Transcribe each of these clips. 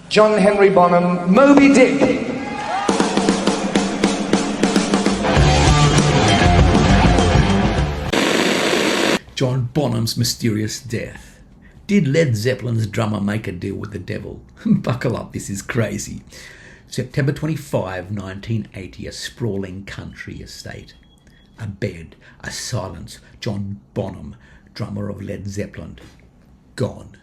John Henry Bonham, Moby Dick. John Bonham's mysterious death. Did Led Zeppelin's drummer make a deal with the devil? Buckle up, this is crazy. September 25, 1980, a sprawling country estate. A bed, a silence. John Bonham, drummer of Led Zeppelin, gone.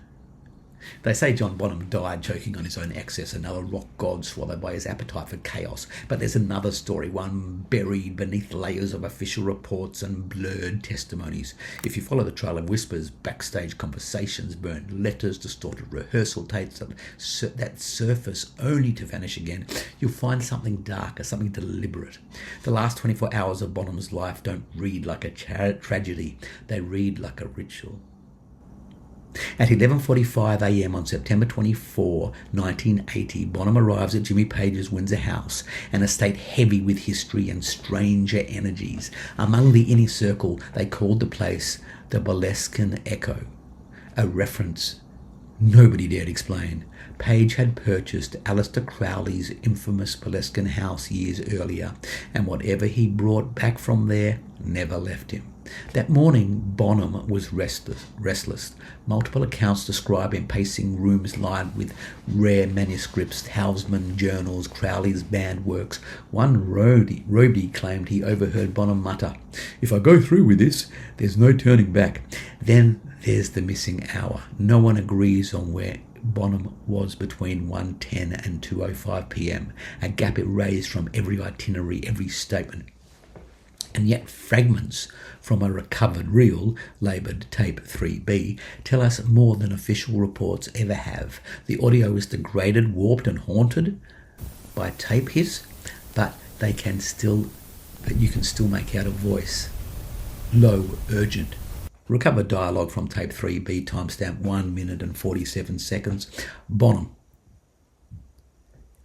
They say John Bonham died choking on his own excess, another rock god swallowed by his appetite for chaos. But there's another story, one buried beneath layers of official reports and blurred testimonies. If you follow the trail of whispers, backstage conversations, burned letters, distorted rehearsal tapes that surface only to vanish again, you'll find something darker, something deliberate. The last 24 hours of Bonham's life don't read like a tragedy, they read like a ritual. At 11:45 a.m. on September 24, 1980, Bonham arrives at Jimmy Page's Windsor house, an estate heavy with history and stranger energies. Among the inner circle, they called the place the Boleskine Echo, a reference nobody dared explain. Page had purchased Aleister Crowley's infamous Boleskine house years earlier, and whatever he brought back from there never left him. That morning, Bonham was restless. Multiple accounts describe him pacing rooms lined with rare manuscripts, Houseman journals, Crowley's band works. One roadie claimed he overheard Bonham mutter, "If I go through with this, there's no turning back." Then there's the missing hour. No one agrees on where Bonham was between 1:10 and 2:05 p.m, a gap erased from every itinerary, every statement. And yet fragments from a recovered reel, labelled Tape 3B, tell us more than official reports ever have. The audio is degraded, warped and haunted by tape hiss, but you can still make out a voice. Low, urgent. Recovered dialogue from Tape 3B, timestamp 1 minute and 47 seconds. Bonham: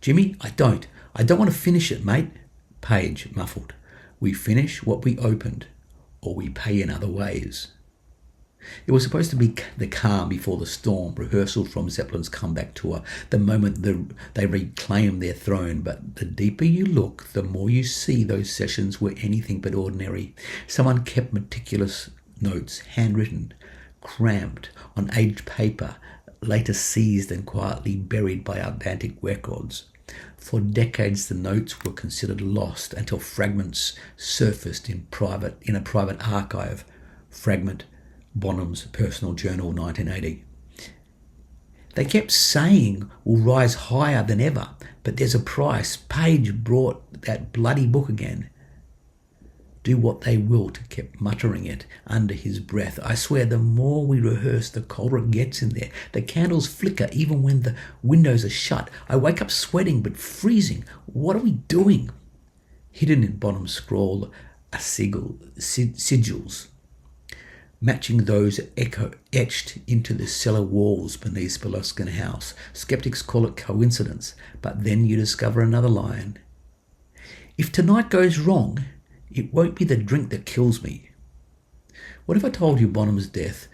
"Jimmy, I don't want to finish it, mate." Page, muffled: "We finish what we opened, or we pay in other ways." It was supposed to be the calm before the storm, rehearsal from Zeppelin's comeback tour, the moment they reclaimed their throne. But the deeper you look, the more you see those sessions were anything but ordinary. Someone kept meticulous notes, handwritten, cramped on aged paper, later seized and quietly buried by Atlantic Records. For decades, the notes were considered lost until fragments surfaced in a private archive. Fragment, Bonham's personal journal, 1980. They kept saying we'll rise higher than ever, but there's a price. Page brought that bloody book again. Do what they will, kept muttering it under his breath. I swear, the more we rehearse, the colder it gets in there. The candles flicker even when the windows are shut. I wake up sweating but freezing. What are we doing? Hidden in Bonham's scroll are sigils, matching those etched into the cellar walls beneath Boleskine House. Skeptics call it coincidence, but then you discover another line. If tonight goes wrong, it won't be the drink that kills me. What if I told you Bonham's death,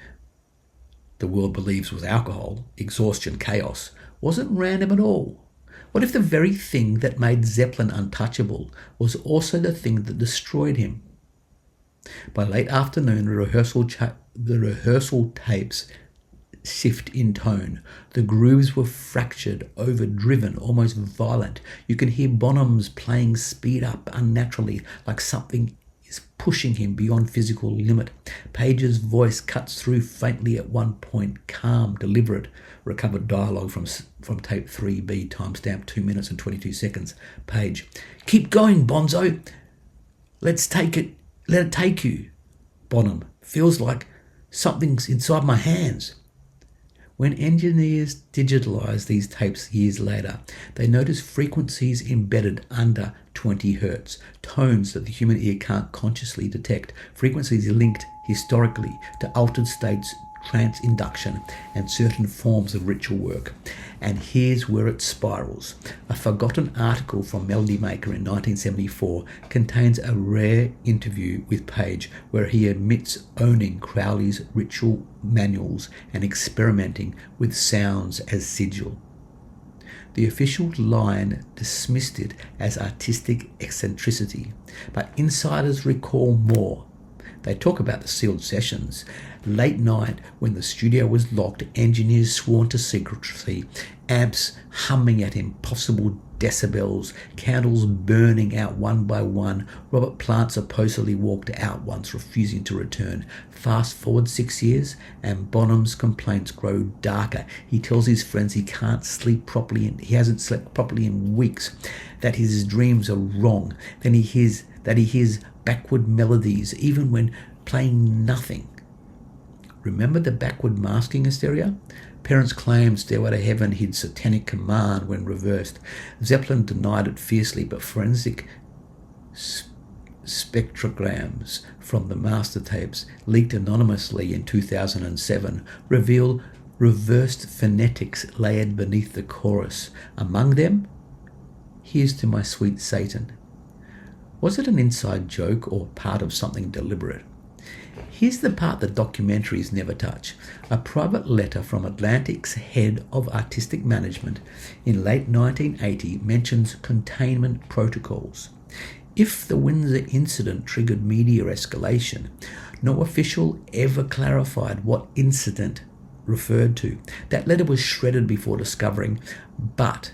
the world believes was alcohol, exhaustion, chaos, wasn't random at all? What if the very thing that made Zeppelin untouchable was also the thing that destroyed him? By late afternoon, the rehearsal tapes shift in tone. The grooves were fractured, overdriven, almost violent. You can hear Bonham's playing speed up unnaturally, like something is pushing him beyond physical limit. Page's voice cuts through faintly at one point, calm, deliberate. Recovered dialogue from Tape 3B, timestamp 2 minutes and 22 seconds. Page: "Keep going, Bonzo. Let it take you." Bonham: "Feels like something's inside my hands." When engineers digitalize these tapes years later, they notice frequencies embedded under 20 hertz, tones that the human ear can't consciously detect, frequencies linked historically to altered states, trance induction, and certain forms of ritual work. And here's where it spirals. A forgotten article from Melody Maker in 1974 contains a rare interview with Page where he admits owning Crowley's ritual manuals and experimenting with sounds as sigil. The official line dismissed it as artistic eccentricity, but insiders recall more. They talk about the sealed sessions. Late night, when the studio was locked, engineers sworn to secrecy, amps humming at impossible decibels, candles burning out one by one. Robert Plant supposedly walked out once, refusing to return. Fast forward 6 years, and Bonham's complaints grow darker. He tells his friends he can't sleep properly, and he hasn't slept properly in weeks, that his dreams are wrong. Then he hears backward melodies, even when playing nothing. Remember the backward masking hysteria? Parents claimed Stairway to Heaven hid satanic command when reversed. Zeppelin denied it fiercely, but forensic spectrograms from the master tapes, leaked anonymously in 2007, reveal reversed phonetics layered beneath the chorus. Among them, "Here's to my sweet Satan." Was it an inside joke or part of something deliberate? Here's the part the documentaries never touch. A private letter from Atlantic's head of artistic management in late 1980 mentions containment protocols. If the Windsor incident triggered media escalation, no official ever clarified what incident referred to. That letter was shredded before discovering, but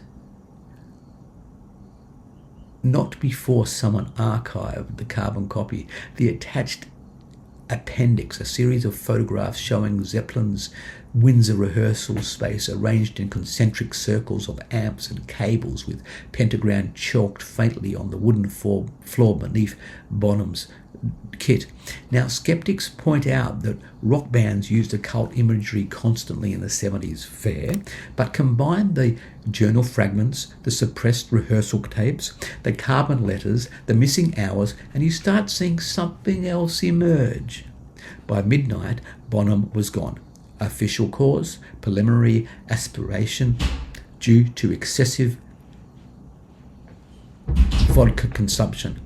not before someone archived the carbon copy. The attached appendix, a series of photographs showing Zeppelin's Windsor rehearsal space arranged in concentric circles of amps and cables, with pentagram chalked faintly on the wooden floor beneath Bonham's kit. Now, skeptics point out that rock bands used occult imagery constantly in the 70s, fair, but combine the journal fragments, the suppressed rehearsal tapes, the carbon letters, the missing hours, and you start seeing something else emerge. By midnight, Bonham was gone. Official cause: preliminary aspiration due to excessive vodka consumption.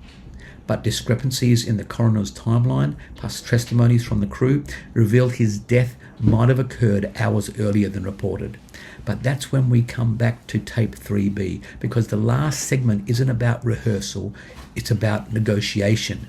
But discrepancies in the coroner's timeline, plus testimonies from the crew, reveal his death might have occurred hours earlier than reported. But that's when we come back to tape 3B, because the last segment isn't about rehearsal, it's about negotiation.